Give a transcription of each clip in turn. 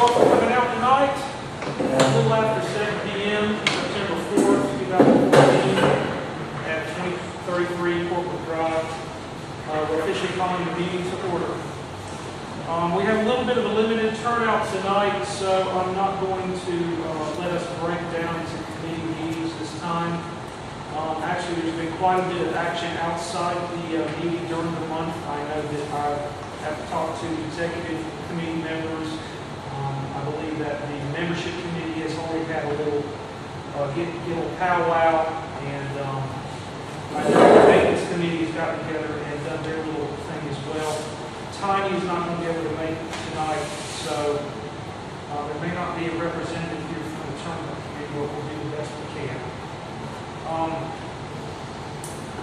all for coming out tonight. A little after 7 p.m., September 4th, 2014, at 2033 Corporate Drive. We're officially calling the meeting to order. We have a little bit of a limited turnout tonight, so I'm not going to let us break down into committee meetings this time. Actually, there's been quite a bit of action outside the meeting during the month. I know that I have talked to executive committee members. I believe that the membership committee has already had a little get a little powwow, and I know the maintenance committee has gotten together and done their little thing as well. Tiny is not going to be able to make it tonight, so there may not be a representative here from the tournament committee, but we'll do the best we can.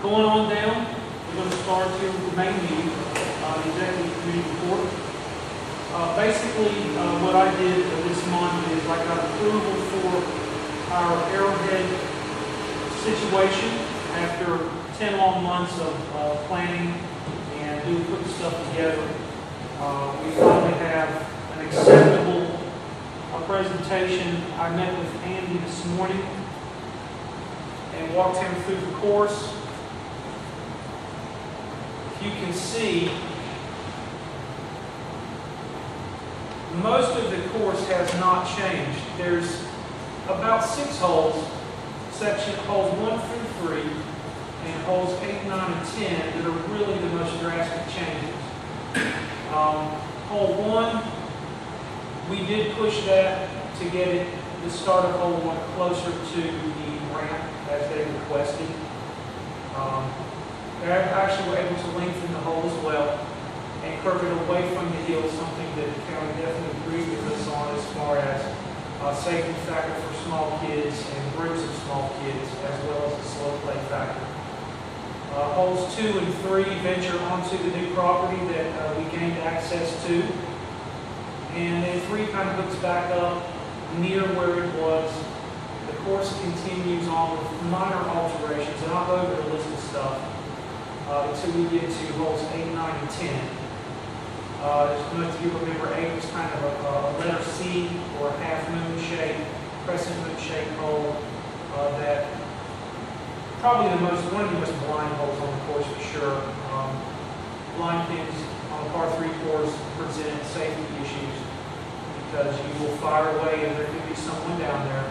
Going on down, we're going to start here with the main meeting, the executive committee report. Basically, what I did this month is I got approval for our Arrowhead situation after 10 long months of planning and putting stuff together. We finally have an acceptable presentation. I met with Andy this morning and walked him through the course. If you can see, most of the course has not changed. There's about 6 holes, section holes 1 through 3, and holes 8, 9, and 10 that are really the most drastic changes. Hole 1, we did push that to get it, the start of hole 1 closer to the ramp as they requested. They actually were able to lengthen the hole as well and curve it away from the hill, something that the county definitely agreed with us on as far as safety factor for small kids and groups of small kids, as well as a slow play factor. Holes 2 and 3 venture onto the new property that we gained access to. And then 3 kind of hooks back up near where it was. The course continues on with minor alterations, and I'll go over the list of stuff until we get to holes 8, 9, and 10. If you remember, 8 was kind of a letter C or a half moon shape, crescent moon shape hole that probably one of the most blind holes on the course for sure. Blind pins on the par 3 course present safety issues because you will fire away and there could be someone down there.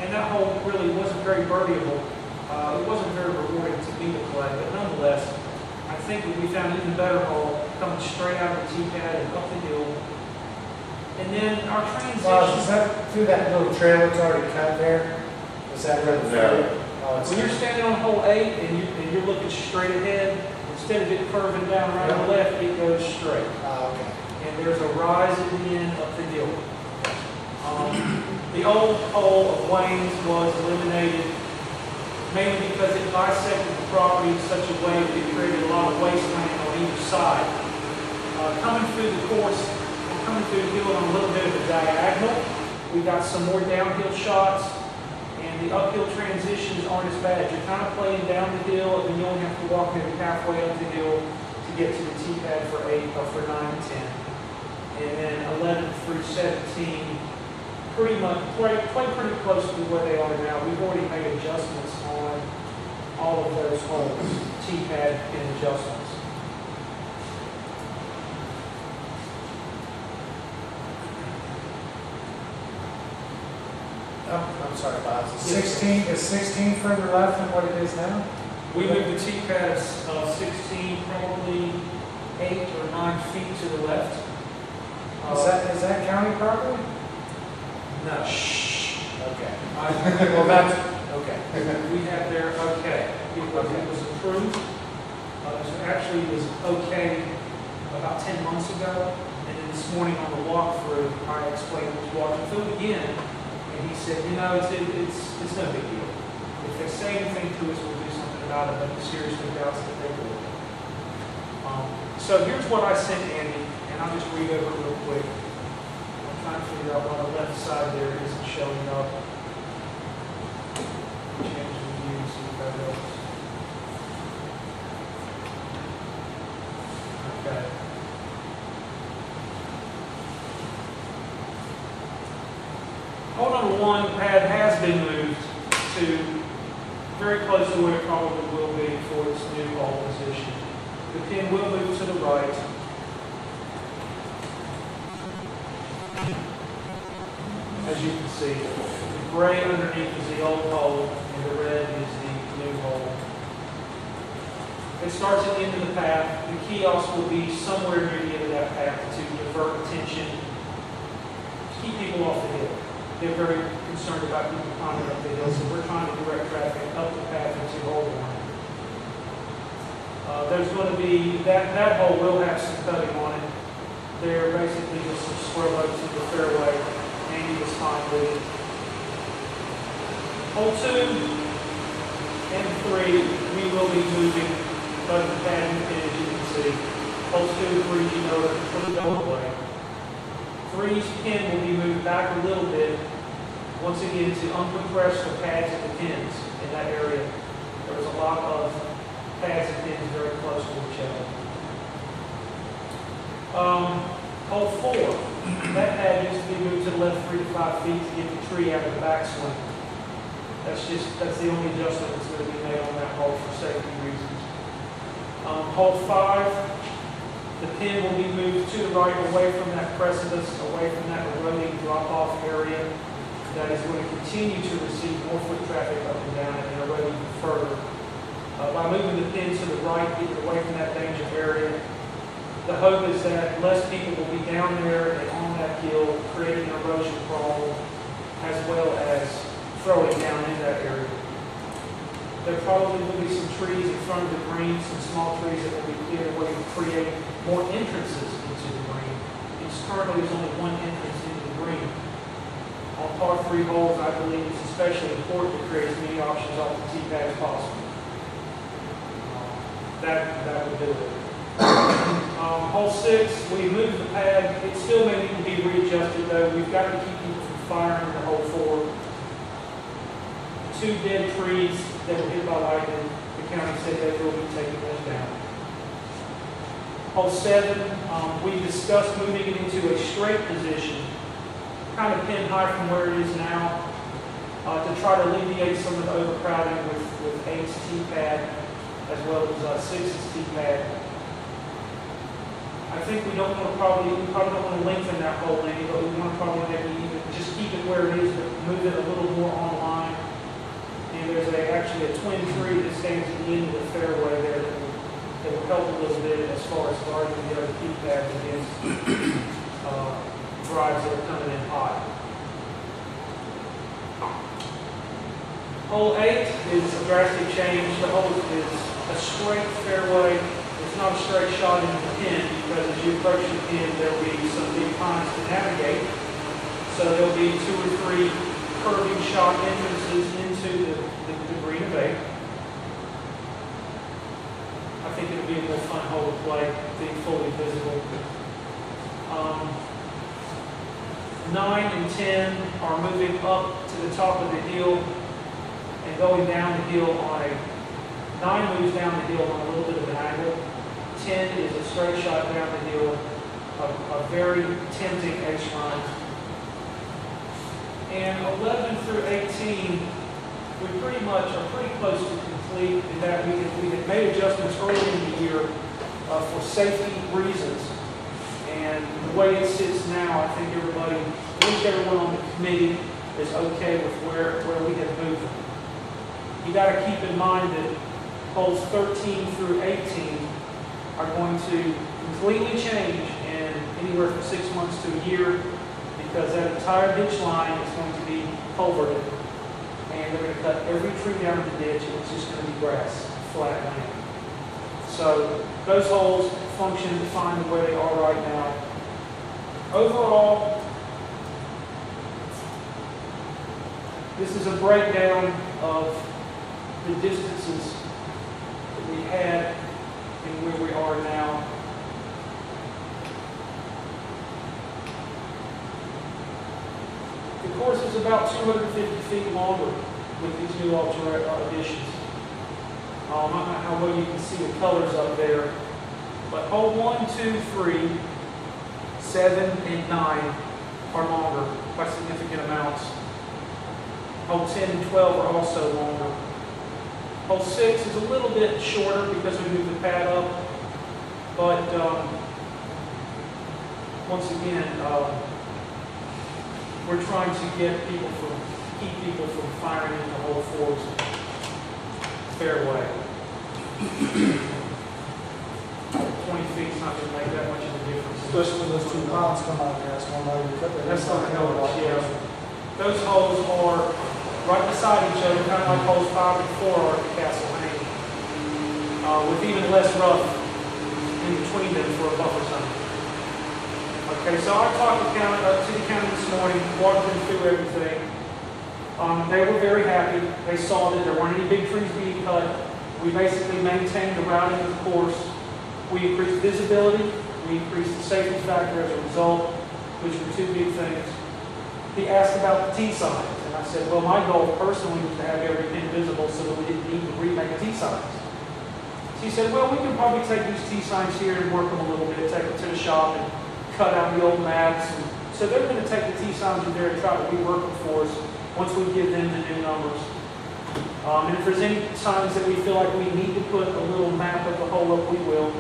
And that hole really wasn't very birdieable. It wasn't very rewarding to be the play, but nonetheless, I think that we found an even better hole coming straight out of the tee pad and up the hill. And then our transition. Is that through that little trail that's already cut there? Is that where the field? When you're standing on hole 8 and you're looking straight ahead, instead of it curving down right or left, it goes straight. Okay. And there's a rise at the end up the hill. The old hole of Wayne's was eliminated mainly because it bisected the property in such a way that it created a lot of wasteland on either side. Coming through the course, we're coming through the hill on a little bit of a diagonal. We've got some more downhill shots, and the uphill transitions aren't as bad. You're kind of playing down the hill, and then you only have to walk maybe halfway up the hill to get to the tee pad for 8 or for 9 and 10. And then 11 through 17, pretty much play pretty close to where they are now. We've already made adjustments on all of those holes, tee pad pin adjustments. Oh, I'm sorry, Bob. 16 is 16 further left than what it is now? We moved the tee pad of 16, probably 8 or 9 feet to the left. Is that county property? No. Shh. Okay. Well, that's okay. We have there. Okay. It was approved. Actually, it was okay about 10 months ago, and then this morning on the walkthrough, I explained was walking through it again, and he said, you know, it's no big deal. If they say anything to us, we'll do something about it. But he seriously doubts that they will. So here's what I sent Andy, and I'll just read over it real quick. I'm trying to figure out why the left side there isn't showing up. Change the view and see if that helps. Okay. Hole number 1, the pad has been moved to very close to where it probably will be for its new hole position. The pin will move to the right. As you can see, the gray underneath is the old hole, and the red is the new hole. It starts at the end of the path. The kiosk will be somewhere near the end of that path to divert attention, to keep people off the hill. They're very concerned about people climbing up the hill, so we're trying to direct traffic up the path into hole 1. There's going to be, that hole will have some cutting on it. They're basically just some square oaks in the fairway. Andy was fine with it. Hole 2 and 3, we will be moving both the pad and the pin, as you can see. Holes 2 and 3, you know, are completely going away. 3's pin will be moved back a little bit, once again, to uncompress the pads and the pins in that area. There was a lot of pads and pins very close to each other. Hole 4, that pad needs to be moved to the left 3 to 5 feet to get the tree out of the backswing. That's the only adjustment that's going to be made on that hole for safety reasons. Hole 5, the pin will be moved to the right, away from that precipice, away from that eroding drop-off area that is going to continue to receive more foot traffic up and down and erode even further. By moving the pin to the right, getting away from that danger area, the hope is that less people will be down there and on that hill, creating an erosion problem, as well as throwing down in that area. There probably will be some trees in front of the green, some small trees that will be cleared away to create more entrances into the green. Currently, there's only one entrance into the green. On par 3 holes, I believe it's especially important to create as many options off the tee pad as possible. That would do it. Hole 6, we moved the pad. It still may need to be readjusted, though. We've got to keep people from firing into hole 4. 2 dead trees that were hit by lightning. The county said they will be taking those down. Hole 7, we discussed moving it into a straight position, kind of pin high from where it is now, to try to alleviate some of the overcrowding with 8's tee pad as well as 6's tee pad. I think we probably don't want to lengthen that hole any, but we want to probably maybe even just keep it where it is, but move it a little more online. And there's actually a twin tree that stands at the end of the fairway there that will help a little bit as far as guarding the other tee pads against drives that are coming in hot. Hole 8 is a drastic change. The hole is a straight fairway. It's not a straight shot into the pin because as you approach the pin, there will be some big pines to navigate. So there will be 2 or 3 curving shot entrances into the green of 8. I think it'll be a more fun hole to play, being fully visible. 9 and 10 are moving up to the top of the hill and going down the hill on 9 moves down the hill on a little bit of an angle. 10 is a straight shot down the hill, a very tempting ace run. And 11 through 18, we pretty much are pretty close to complete in that we had made adjustments early in the year for safety reasons. And the way it sits now, I think everyone on the committee is okay with where we have moved them. You got to keep in mind that holes 13 through 18 are going to completely change in anywhere from 6 months to a year because that entire ditch line is going to be culverted. And they're going to cut every tree down in the ditch, and it's just going to be grass, flat land. So those holes function to find where they are right now. Overall, this is a breakdown of the distances that we had and where we are now. The course is about 250 feet longer with these new additions. I don't know how well you can see the colors up there, but hole 1, 2, 3, 7, and 9 are longer by significant amounts. Hole 10 and 12 are also longer. Hole 6 is a little bit shorter because we moved the pad up, but once again, we're trying to keep people from firing into hole 4's fairway. 20 feet's not going to make that much of a difference. Especially when those two lines come out there, that's one way you cut that. That's not going to yeah. Those holes are right beside each other, kind of like holes 5 and 4 are at the Castle Hang, with even less rough in between them for a buffer zone. Okay, so I talked to the county this morning, walked them through everything. They were very happy. They saw that there weren't any big trees being cut. We basically maintained the routing of the course. We increased visibility. We increased the safety factor as a result, which were two big things. He asked about the T signs, and I said, well, my goal personally was to have everything visible so that we didn't need to remake T signs. So he said, well, we can probably take these T signs here and work them a little bit, take them to the shop and cut out the old maps. And so they're going to take the T signs in there and try to rework them for us once we give them the new numbers. And if there's any signs that we feel like we need to put a little map of the hole up, we will.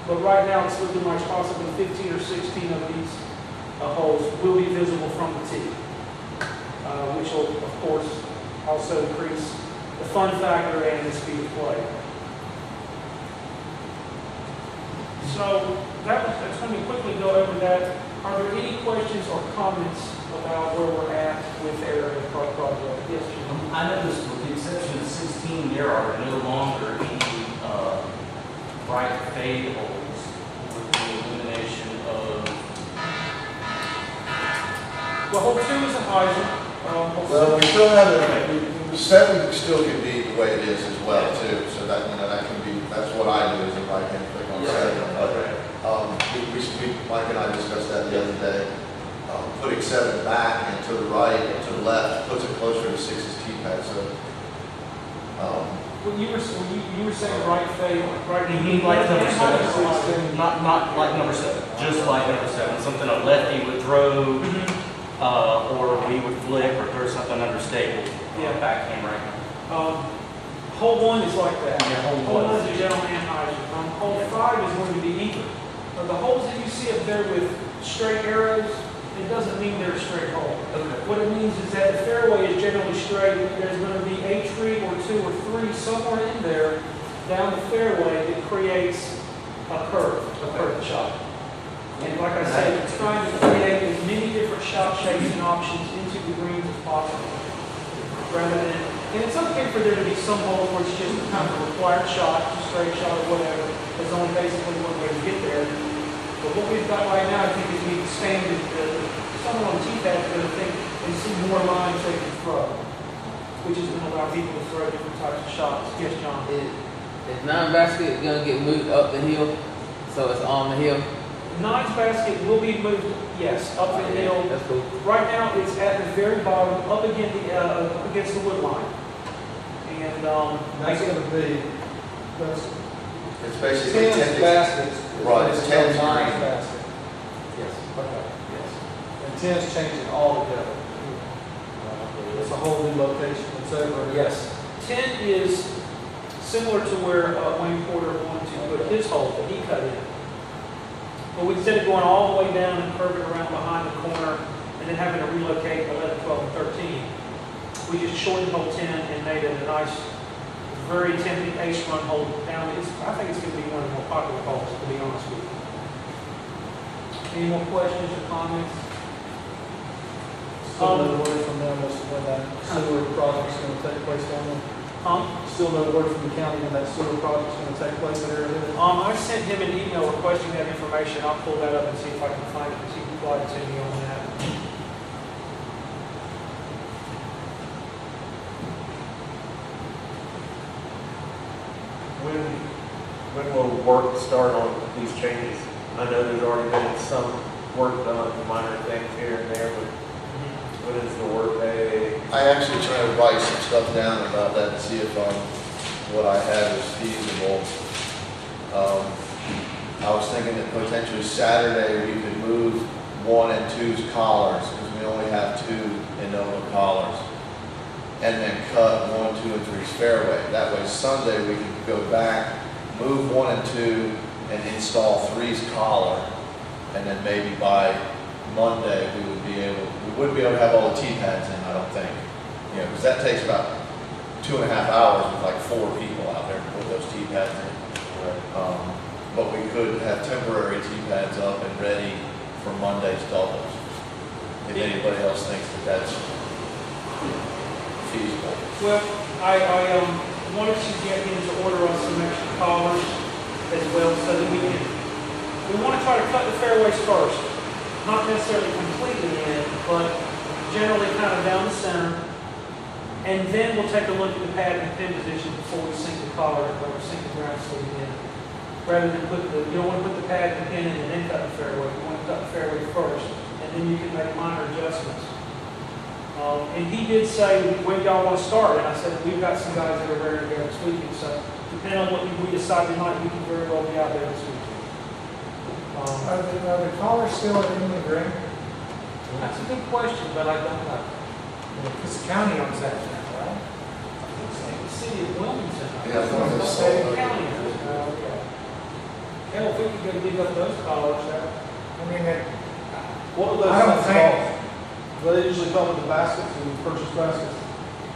But right now it's looking like possibly 15 or 16 of these holes will be visible from the tee, which will, of course, also increase the fun factor and the speed of play. So that's going to quickly go over that. Are there any questions or comments about where we're at with area park project? Yes, Jim. I noticed with the exception of 16, there are no longer any bright fade holes with the elimination of. Well, hole 2 is a hydrant. Well, we still have it, the setting still can be the way it is as well too, so that, that can be, that's what I do is if I can click on setting. But Mike and I discussed that the other day. Putting 7 back and to the right and to the left puts it closer to 6's tee pad, so. Well, you were saying right fade, right? You mean like number 7? Not like number 7, just like number 7. Something a lefty would throw. Or we would flip or throw something understable. Yeah. Backhand right now. Hole 1 is like that. Yeah, hole 1 is a general hand hydrant. Hole 5 is going to be even. The holes that you see up there with straight arrows, it doesn't mean they're a straight hole. Okay. What it means is that the fairway is generally straight. There's going to be a tree or 2 or 3 somewhere in there down the fairway that creates a curve shot. And like I said, it's trying to create as many different shot shapes and options into the greens as possible. Rather than, and it's okay for there to be some holes where it's just kind of a required shot, just straight shot or whatever. There's only basically one way to get there. But what we've got right now, I think, is we've expanded someone on the tee pad is going to think and see more lines they can throw, which is going to allow people to throw different types of shots. Yes, John? Is non-basket going to get moved up the hill, so it's on the hill? Nines basket will be moved, yes, up the hill. That's cool. Right now, it's at the very bottom, up against the wood line. And That's going to be, It's basically 10 baskets. Right, it's 10 nine green. basket. Yes. Okay. Yes. And 10's changing all together. It's a whole new location. It's over. yes, 10 is similar to where Wayne Porter wanted to put his hole that he cut in. But instead of going all the way down and curving around behind the corner and then having to relocate 11, 12, and 13, we just shortened hole 10 and made it a nice, very tempting ace run hole down. I think it's going to be one of the more popular holes, to be honest with you. Any more questions or comments? Still no word from them as to when that sewer project's going to take place down there? Still no word from the county when that sewer project's going to take place in area? I sent him an email requesting that information. I'll pull that up and see if I can find it, and see if he replied to me on that. When will work start on these changes? I know there's already been some work done, minor things here and there, but when is the work day? I actually try to write some stuff down about that and see if what I have is feasible. I was thinking that potentially Saturday we could move 1 and 2's collars because we only have 2 Innova collars. and then cut 1, 2, and 3's fairway. That way Sunday we can go back, move 1 and 2, and install 3's collar. And then maybe by Monday, we wouldn't be able to have all the tee pads in, I don't think. You know, because that takes about 2.5 hours with like 4 people out there to put those tee pads in. But we could have temporary tee pads up and ready for Monday's doubles. If anybody else thinks that that's feasible. Well, I wanted to get him to order us some extra collars as well, so that we want to try to cut the fairways first. Not necessarily completely in, but generally kind of down the center. And then we'll take a look at the pad and pin position before we sink the collar or sink the ground sleeve in. Rather than you don't want to put the pad and pin in and then cut the fairway. You want to cut the fairway first, and then you can make minor adjustments. And he did say, when y'all want to start? And I said, we've got some guys that are ready to go this weekend. So depending on what we decide tonight, we can very well be out there this weekend. Are the collars still in the green? That's a good question, but I don't know. Because the county owns that now, right? The city of Wilmington. Yeah, it's one of those State solar- county. Okay. Hell, if we could go dig up those collars, I mean, What are those I don't things think- called? Do they usually come with the baskets and purchase baskets?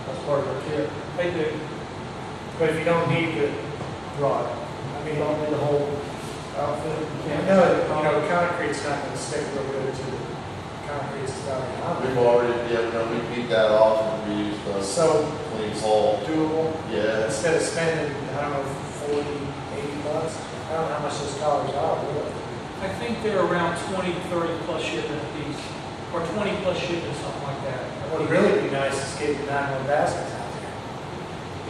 That's part of their kit. they do. but if you don't need the rod, I You mean, don't need a whole outfit. You I can't. know that, concrete's not gonna stick real good to the concrete's stuff. We've already, we beat that off and we used the So clean hole. doable, Yeah, instead of spending, I don't know, 40, 80 bucks, I don't know how much those collars are, really. I think they're around 20 to 30 plus shipping a piece, or 20 plus shipping, something like that. What would really be nice is getting 9 more baskets out there.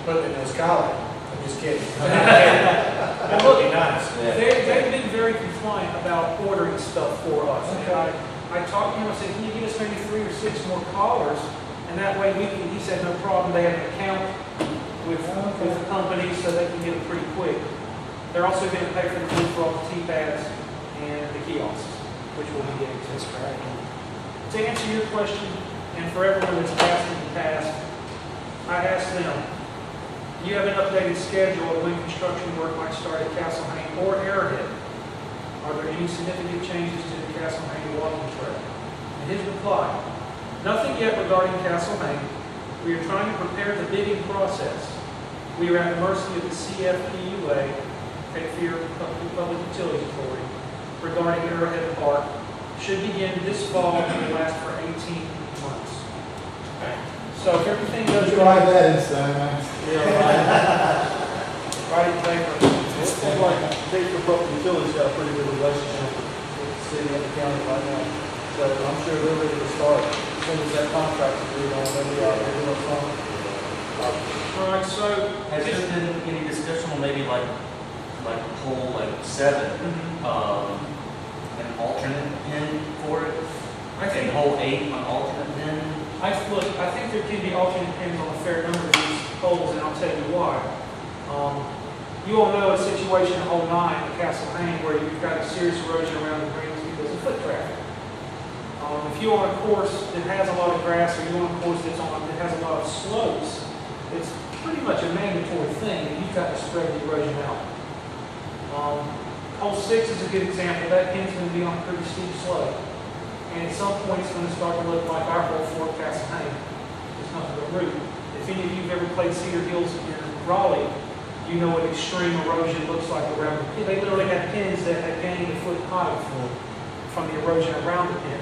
Put them in those collars. I'm just kidding. That would be nice. They've been very compliant about ordering stuff for us. And Okay. I talked to him, I said, can you get us maybe 3 or 6 more collars? And that way we can, he said, no problem, they have an account with the company, so they can get them pretty quick. They're also going to pay for the food for all the T-pads and the kiosks, which we'll be getting to. That's right. To answer your question, and for everyone that's asked in the past, I asked them, do you have an updated schedule of when construction work might start at Castle Hayne or Arrowhead? Are there any significant changes to the Castle Hayne walking trail? And his reply, nothing yet regarding Castle Hayne. We are trying to prepare the bidding process. We are at the mercy of the CFPUA, Cape Fear Public Utilities Authority, regarding Arrowhead Park. Should begin this fall and will last for 18 months. So if everything goes Try right, that inside, man. right in favor. It seems like Cape Fear Public Utilities got a pretty good relationship with the city and the county right now. So I'm sure they're ready to start. As soon as that contract's agreed on, they'll be out there doing something. All right, so Has there been any discussion on maybe like hole like 7, an alternate pin for it? I think And hole 8, an alternate pin? I think there can be alternate pins on a fair number of these holes, and I'll tell you why. You all know a situation at hole 9 at Castle Hayne where you've got a serious erosion around the greens because of foot traffic. If you're on a course that has a lot of grass, or you're on a course that has a lot of slopes, it's pretty much a mandatory thing that you've got to spread the erosion out. Hole 6 is a good example. That pin's going to be on a pretty steep slope. And at some point, it's going to start to look like our hole 4 at Castle Hayne. It's nothing but root. If any of you have ever played Cedar Hills in Raleigh, you know what extreme erosion looks like around the pin. They literally had pins that had gained a foot height from the erosion around the pin.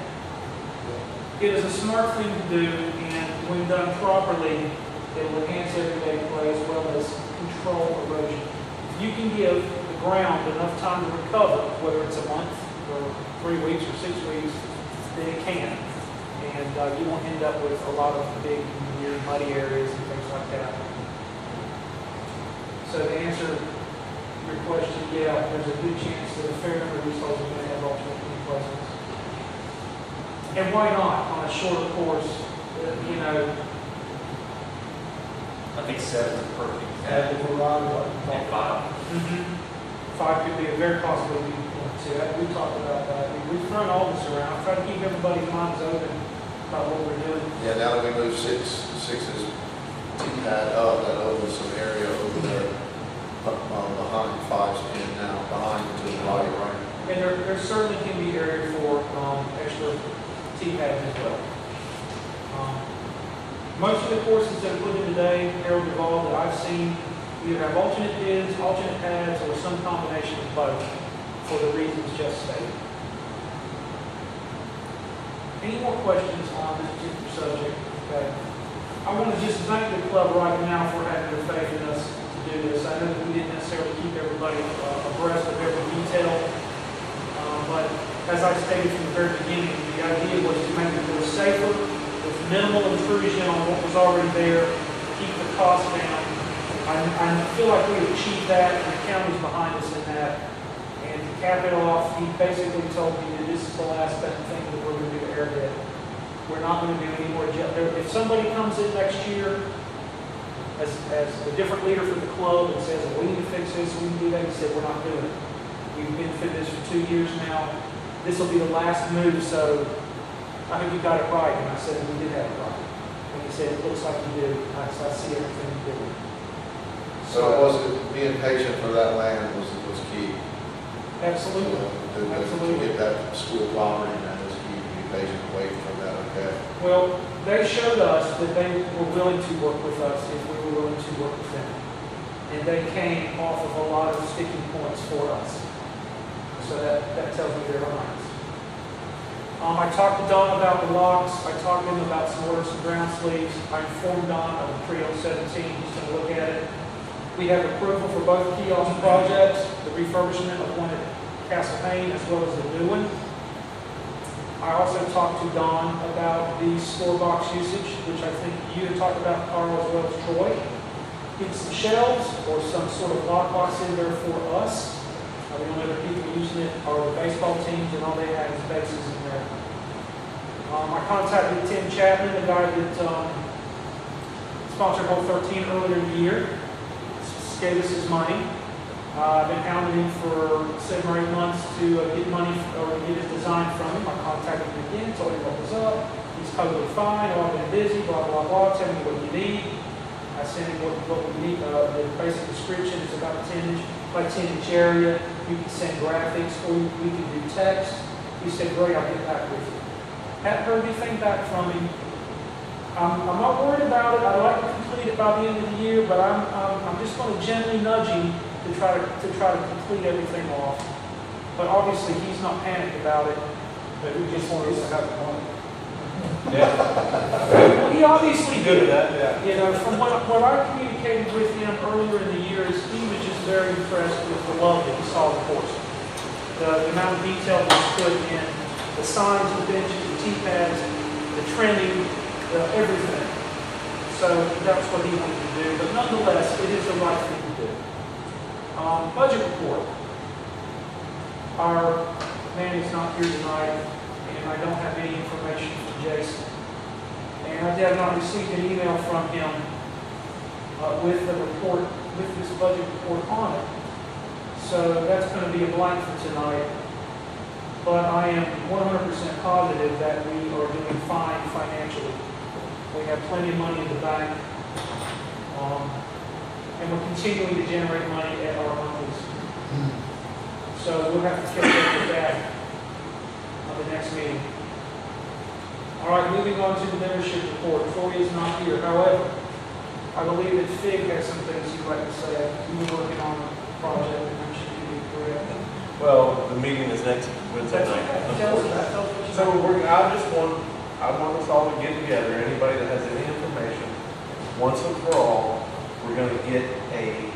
It is a smart thing to do, and when done properly, it will enhance everyday play as well as control erosion. If you can give the ground enough time to recover, whether it's a month or 3 weeks or 6 weeks, then it can. And you won't end up with a lot of big, weird, muddy areas and things like that. So to answer your question, yeah, there's a good chance that a fair number of these holes are going to have alternate pin placements. And why not on a shorter course? I think 7 is perfect. Add the variety like we And talked 5. 5 could be a very possibility. We talked about that. We've thrown all this around, trying to keep everybody's minds open about what we're doing. Yeah, now that we moved 6's T-pad up, that opens some area over there, behind Five's pin now, behind to the right, right? And there certainly can be area for extra T-pads as well. Most of the courses that are put in today, Harold Duvall, that I've seen, either have alternate pins, alternate pads, or some combination of both for the reasons just stated. Any more questions on this particular subject? Okay. I want to just thank the club right now for having the faith in us to do this. I know that we didn't necessarily keep everybody abreast of every detail, but as I stated from the very beginning, the idea was to make it more safer, with minimal intrusion on what was already there, keep the cost down. I feel like we achieved that, and the county's behind us in that. And to cap it off, he basically told me that this is the last thing that we're going to do to Airhead. We're not going to do any more. If somebody comes in next year as a different leader for the club and says, we need to fix this, we can do that, he said, we're not doing it. We've been through this for 2 years now. This will be the last move, so I hope you got it right. And I said, we did have it right. And he said, it looks like you do. I see everything you do. So it wasn't, being patient for that land was key. Absolutely. To get that school property, and that was key, to be patient, waiting for that, okay? Well, they showed us that they were willing to work with us if we were willing to work with them. And they came off of a lot of sticking points for us. So that tells me they're behind us. I talked to Don about the locks. I talked to him about some ground sleeves. I informed Don of the 3017. He's going to look at it. We have approval for both kiosk projects, the refurbishment of one at Castle Hayne as well as the new one. I also talked to Don about the store box usage, which I think you had talked about, Carl, as well as Troy. Get some shelves or some sort of lock box in there for us. The only other people using it are the baseball teams, and all they have is bases in there. I contacted Tim Chapman, the guy that sponsored Hole 13 earlier in the year. Gave us his money. I've been hounding him for 7 or 8 months to get money or get his design from him. I contacted him again, told him what was up. He's totally fine. Oh, I've been busy, blah, blah, blah. Tell me what you need. I sent him what we need. The basic description is about a 10-inch by 10-inch area. You can send graphics, or we can do text. He said, great, I'll get back with you. Haven't heard anything back from him. I'm not worried about it. I'd like to complete it by the end of the year, but I'm just going to gently nudge him to try to complete everything off. But obviously, he's not panicked about it. But we just want us to have the money. Well, he obviously Good did. at that, yeah. You know, from what I communicated with him earlier in the year, is he was just very impressed with the love that he saw in the course. The amount of detail that was put in, the signs, the benches, the T-pads, the trimming, everything. So that's what he wanted to do. But nonetheless, it is the right thing to do. Budget report. Our man is not here tonight, and I don't have any information from Jason. And I have not received an email from him with the report, with this budget report on it. So that's going to be a blank for tonight. But I am 100% positive that we are doing fine financially. We have plenty of money in the bank. And we're continuing to generate money at our monthlies. So we'll have to catch up with that on the next meeting. All right, moving on to the membership report. Troy is not here. However, I believe that Fig has some things he'd like to say. He's working on a project that mentioned to be correct. Well, the meeting is next Wednesday That's night. okay. Tell us that. Tell us what you So know. I want us all to get together, anybody that has any information, once and for all, we're gonna get a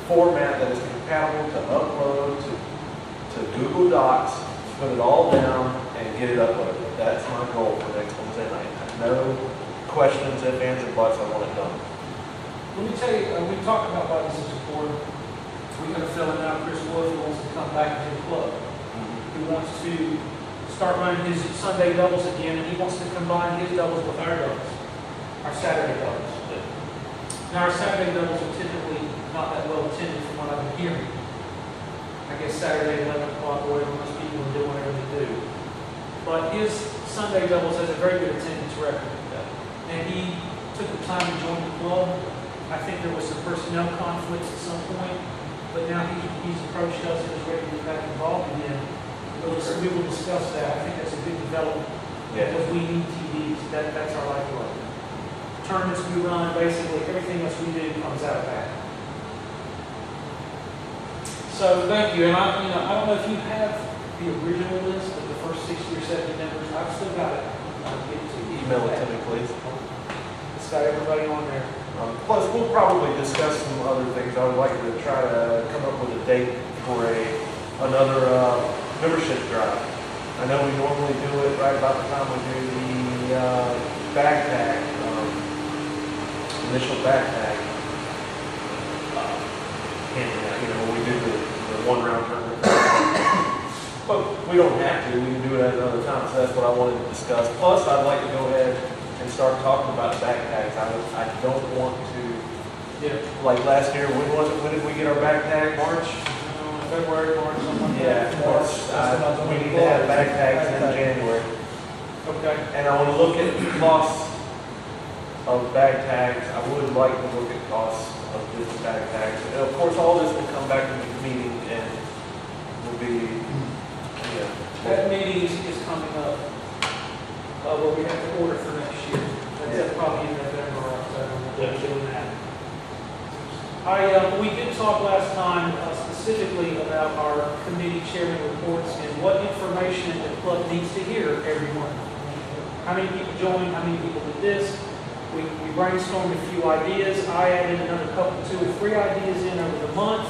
format that is compatible to upload to Google Docs, put it all down, and get it uploaded. That's my goal for next Wednesday night. No questions, ifs, ands, or buts, I want it done. Let me tell you, we talked about bodies of support. We're going to fill in now. Chris Wolf wants to come back to the club. He wants to start running his Sunday doubles again, and he wants to combine his doubles with our doubles, our Saturday doubles. Now, our Saturday doubles are typically not that well attended from what I've been hearing. I guess Saturday, 11 o'clock, or whatever, most people are doing whatever they do. But his Sunday doubles has a very good attendance record. And he took the time to join the club. I think there was some personnel conflicts at some point, but now he's approached us and is ready to get back involved again. We will discuss that. I think that's a good development. Because we need TVs, that's our lifeblood. Tournaments we run, basically everything else we do comes out of that. So thank you, and I don't know if you have the original list of the first 60 or 70 members. I've still got it. I'll get it to you. Email it to me, please. It's got everybody on there. Plus, we'll probably discuss some other things. I would like to try to come up with a date for another membership drive. I know we normally do it right about the time we do the bag tag, initial bag tag. When we do the one-round tournament. But we don't have to. We can do it at another time. So that's what I wanted to discuss. Plus, I'd like to go ahead and start talking about bag tags. I don't want to, like last year, when did we get our bag tag? March? February, March, something like Yeah, that. March. We need to have bag tags in January. Okay. And I want to look at costs of bag tags. I would like to look at costs of different bag tags. And of course, all this will come back to the meeting and will be, That meeting is coming up, where we have to order for next year. That's probably in November or October, we'll be doing that. We did talk last time specifically about our committee chairman reports and what information the club needs to hear every month. How many people joined, how many people did this. We brainstormed a few ideas. I added another couple, 2 or 3 ideas in over the month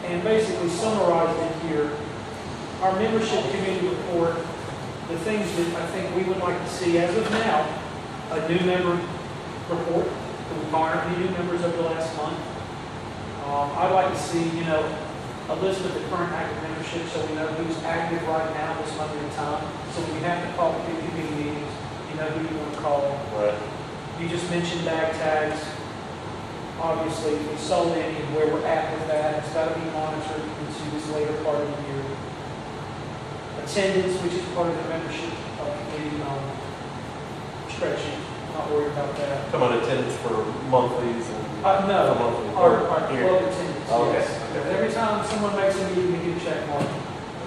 and basically summarized in here our membership committee report, the things that I think we would like to see as of now, a new member report. We've hired any new members over the last month. I'd like to see, a list of the current active membership so we know who's active right now this moment in time. So when we have to call the committee meetings, you know who you want to call. Right. You just mentioned bag tags. Obviously, we sold in and where we're at with that. It's got to be monitored into this later part of the year. Attendance, which is part of the membership committee spreadsheet. Not worried about that. Come on, attendance for monthlies and. No, monthly. our club Here. attendance, Okay. yes. Every time someone makes a meeting, we get a check mark.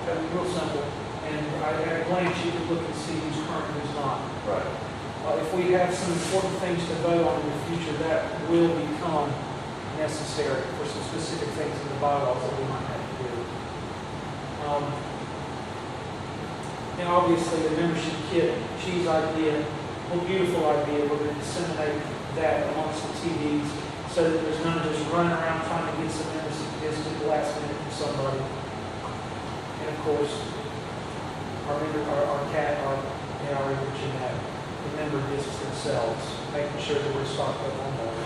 Okay. Real simple. And at a glance, you can look and see who's current and who's not. Right. If we have some important things to vote on in the future, that will become necessary for some specific things in the bylaws that we might have to do. And obviously, the membership kit, Chi's idea, a beautiful idea, we're going to disseminate that amongst the TVs so that there's none of just running around trying to get some membership kits at the last minute from somebody. And of course, our cat, our mentioned that, the member discs themselves, making sure that we're stocked up on those.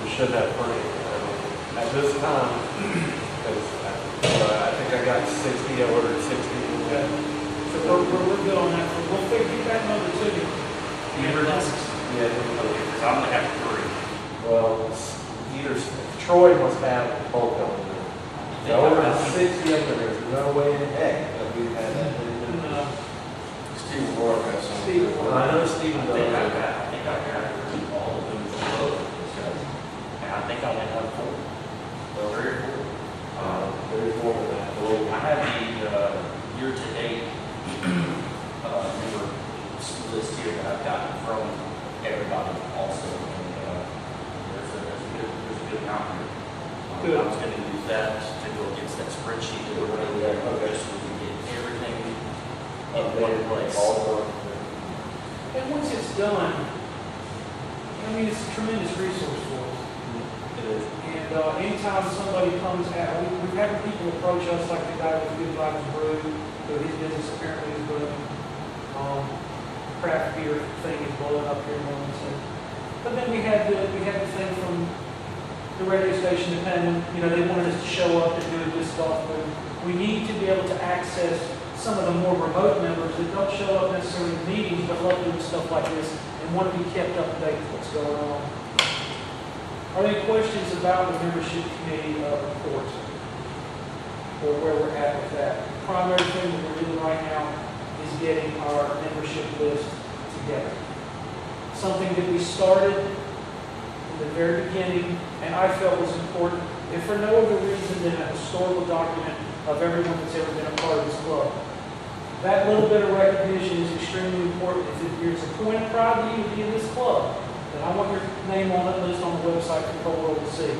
We should have plenty. At this time, because I think I got 60, I ordered 60. Okay. So we're good on that. We'll figure that number to you. Yeah. Because I'm gonna have 3. Well, either Troy must have both of them. I ordered 60 of them. There's no way in heck that we've had that many. Steve Rourke has some. Steve, I know Stephen I does. think I got all of them from both. And I think I went up 4. Well, 3 or 4. There's more than that. I have the year-to-date member list here that I've gotten from everybody also. And there's a good amount here. Good. I was going to use that to go against that spreadsheet that we're running there, just so we can get everything in one place. and once it's done, I mean, it's a tremendous resource for us. It is. And anytime somebody comes out, we've had people approach us like the guy with Good Vibes Brew, so his business apparently is good. Craft beer thing is blowing up here in Wilmington. But then we had the thing from the radio station dependent, they wanted us to show up and do a disc golf, but we need to be able to access some of the more remote members that don't show up necessarily in meetings, but love doing stuff like this and want to be kept up to date with what's going on. Are there any questions about the membership committee report? Or where we're at with that? The primary thing that we're doing right now is getting our membership list together. Something that we started from the very beginning, and I felt was important, if for no other reason than a historical document of everyone that's ever been a part of this club. That little bit of recognition is extremely important. If there's a point of pride to you to be in this club, then I want your name on it, list on the website for the whole world to see.